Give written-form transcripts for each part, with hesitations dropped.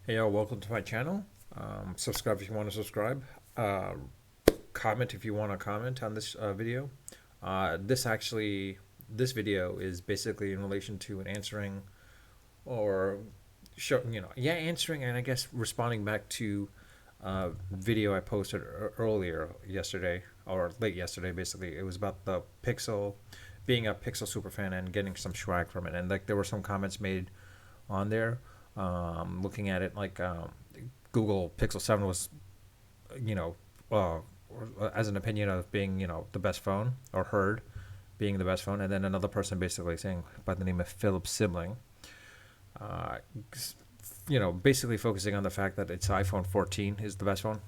Hey, y'all, welcome to my channel. Subscribe if you want to subscribe. Uh, Comment if you want to comment on this video. This video is basically in relation to an answering or answering and I guess responding back to video I posted earlier yesterday or late yesterday. Basically, it was about the Pixel, being a Pixel super fan and getting some swag from it, and like there were some comments made on there. Looking at it, like Google Pixel 7 was, you know, uh, as an opinion of being, the best phone, or heard being the best phone, and then another person basically saying by the name of Philip Sibling, uh, basically focusing on the fact that it's iPhone 14 is the best phone.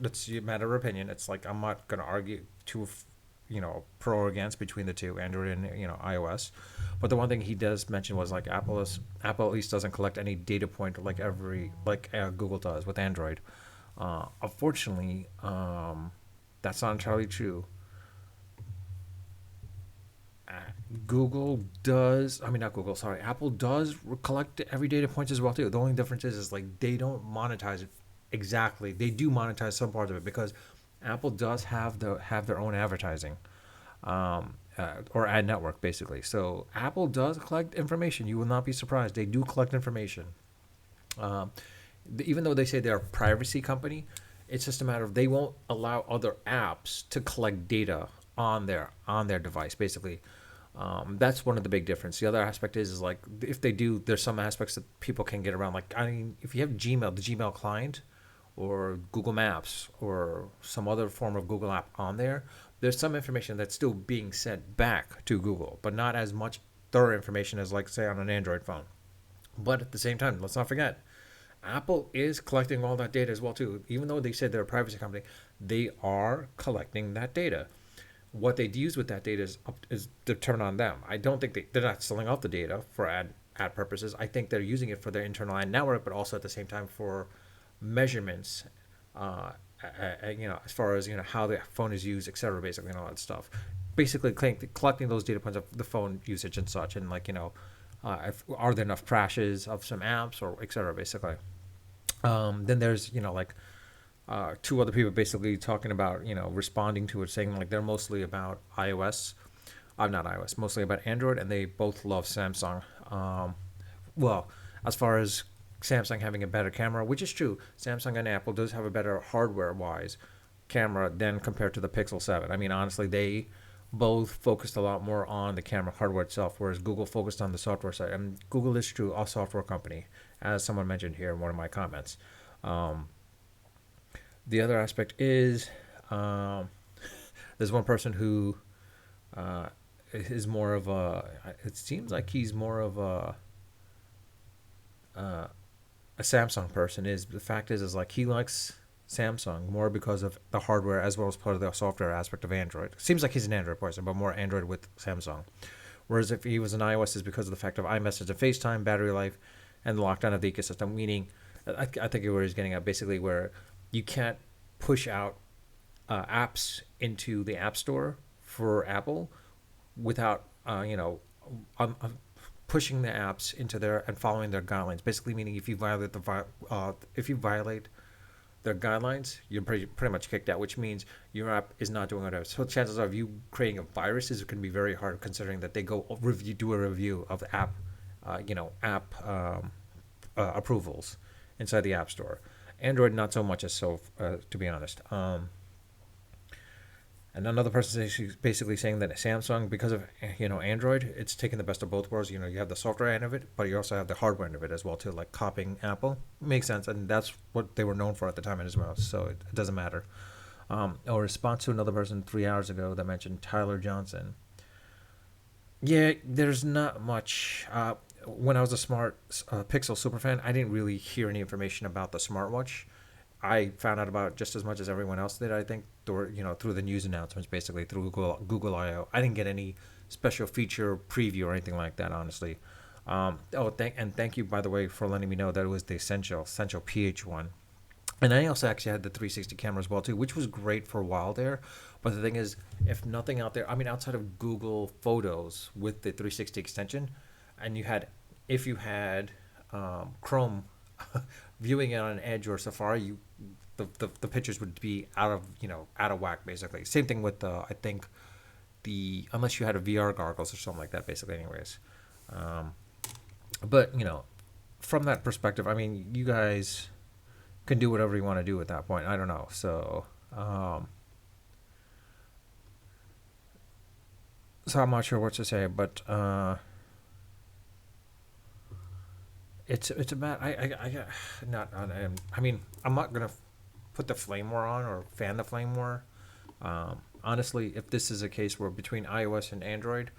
That's a matter of opinion. It's like I'm not going to argue to, pro or against between the two, Android and iOS. But the one thing he does mention was like Apple at least doesn't collect any data point like Google does with Android. Unfortunately, that's not entirely true. Uh, Google does. I mean, not Google. Sorry, Apple does collect every data point as well too. The only difference is like they don't monetize it exactly. They do monetize some parts of it because Apple does have their own advertising, or ad network basically. So Apple does collect information. You will not be surprised. They do collect information. Um, Even though they say they're a privacy company, it's just a matter of they won't allow other apps to collect data on their device. Basically, that's one of the big difference. The other aspect is like if they do, there's some aspects that people can get around. Like I mean, if you have Gmail, the Gmail client, or Google Maps, or some other form of Google app on there, there's some information that's still being sent back to Google, but not as much thorough information as like say on an Android phone. But at the same time, let's not forget, Apple is collecting all that data as well too. Even though they said they're a privacy company, they are collecting that data. What they use with that data is determined on them. I don't think they're not selling off the data for ad purposes. I think they're using it for their internal ad network, but also at the same time for measurements. As far as how the phone is used, etc. Basically, and all that stuff. Basically, collecting those data points of the phone usage and such, and like if, are there enough crashes of some apps or etc. Basically. Then there's two other people basically talking about responding to it, saying like they're mostly about iOS. I'm not iOS, mostly about Android, and they both love Samsung. Well, as far as Samsung having a better camera, which is true, Samsung and Apple does have a better hardware-wise camera than compared to the Pixel 7. I mean, honestly, they both focused a lot more on the camera hardware itself, whereas Google focused on the software side. And Google is true, a software company, as someone mentioned here in one of my comments. Um, the other aspect is um, there's one person who uh, is more of a. It seems like he's more of uh, a Samsung person. Is the fact is like he likes Samsung more because of the hardware as well as part of the software aspect of Android. Seems like he's an Android person, but more Android with Samsung. Whereas if he was an iOS, is because of the fact of iMessage and FaceTime, battery life, and the lockdown of the ecosystem. Meaning, I think where he's getting at basically where you can't push out apps into the App Store for Apple without um, um, pushing the apps into their and following their guidelines. Basically, meaning if you violate their guidelines, you're pretty much kicked out, which means your app is not doing whatever. So chances are of you creating a virus is going to be very hard, considering that they do a review of the app, app approvals inside the App Store. Android not so much as so, to be honest. And another person is basically saying that Samsung, because of Android, it's taking the best of both worlds. You have the software end of it, but you also have the hardware end of it as well too, like copying Apple. Makes sense, and that's what they were known for at the time as well. So it doesn't matter. A response to another person 3 hours ago that mentioned Tyler Johnson. Yeah, there's not much. When I was a smart Pixel super fan, I didn't really hear any information about the smartwatch. I found out about it just as much as everyone else did. I think through the news announcements, basically through Google I/O. I didn't get any special feature preview or anything like that, honestly. Thank you by the way for letting me know that it was the essential PH one. And I also actually had the 360 camera as well too, which was great for a while there. But the thing is, if nothing out there, I mean, outside of Google Photos with the 360 extension, and if you had Chrome viewing it on Edge or Safari, the pictures would be out of whack basically. Same thing with I think the unless you had a VR goggles or something like that basically. Anyways, um, but from that perspective, I mean, you guys can do whatever you want to do at that point. I don't know. So I'm not sure what to say, but it's a bad. I mean, I'm not gonna put the flame war on or fan the flame war. Honestly, if this is a case where between iOS and Android,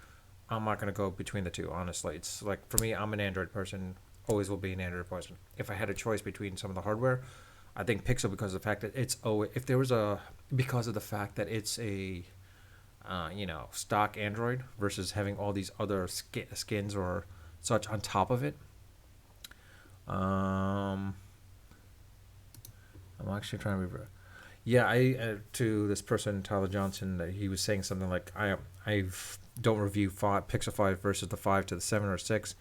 I'm not gonna go between the two. Honestly, it's like for me, I'm an Android person. Always will be an Android person. If I had a choice between some of the hardware, I think Pixel because of the fact that it's if there was a because of the fact that it's a stock Android versus having all these other skins or such on top of it. Um, I'm actually trying to be. Yeah, I to this person Tyler Johnson that he was saying something like I don't review Pixel 5 versus the 5 to the 7 or 6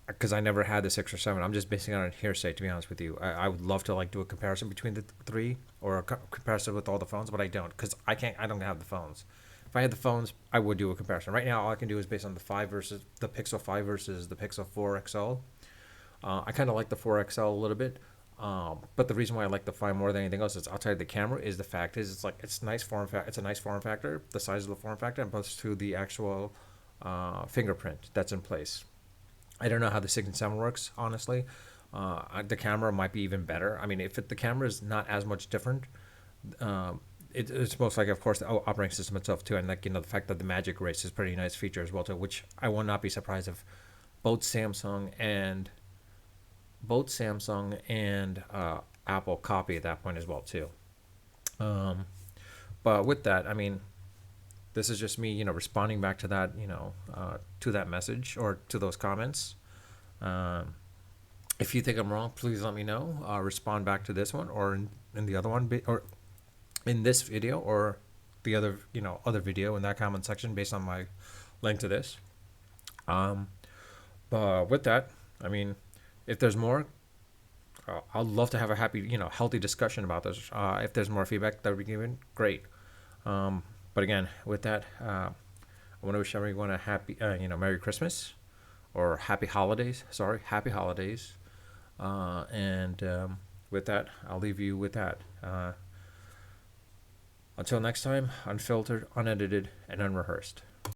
because I never had the 6 or 7. I'm just basing it on hearsay to be honest with you. I would love to like do a comparison between the three or a comparison with all the phones, but I don't because I don't have the phones. If I had the phones, I would do a comparison. Right now, all I can do is based on the 5 versus the Pixel 5 versus the Pixel 4 XL. I kind of like the 4 XL a little bit, but the reason why I like the 5 more than anything else is outside the camera is the fact is it's like it's nice form It's a nice form factor, the size of the form factor, and plus to the actual fingerprint that's in place. I don't know how the 6 and 7 works honestly. The camera might be even better. I mean, the camera is not as much different, it's most like, of course, the operating system itself too, and like the fact that the Magic Race is pretty nice feature as well too, which I will not be surprised if both Samsung and both Samsung and Apple copy at that point as well too. Um, but with that, I mean, this is just me, responding back to that, to that message or to those comments. Um, if you think I'm wrong, please let me know. Respond back to this one or in the other one, or in this video or the other video in that comment section based on my link to this. Um, but with that, I mean, if there's more, I'd love to have a happy, healthy discussion about this. If there's more feedback that would be given, great. But again, with that, I want to wish everyone a happy, Merry Christmas or Happy Holidays. Sorry, Happy Holidays. And with that, I'll leave you with that. Until next time, unfiltered, unedited, and unrehearsed.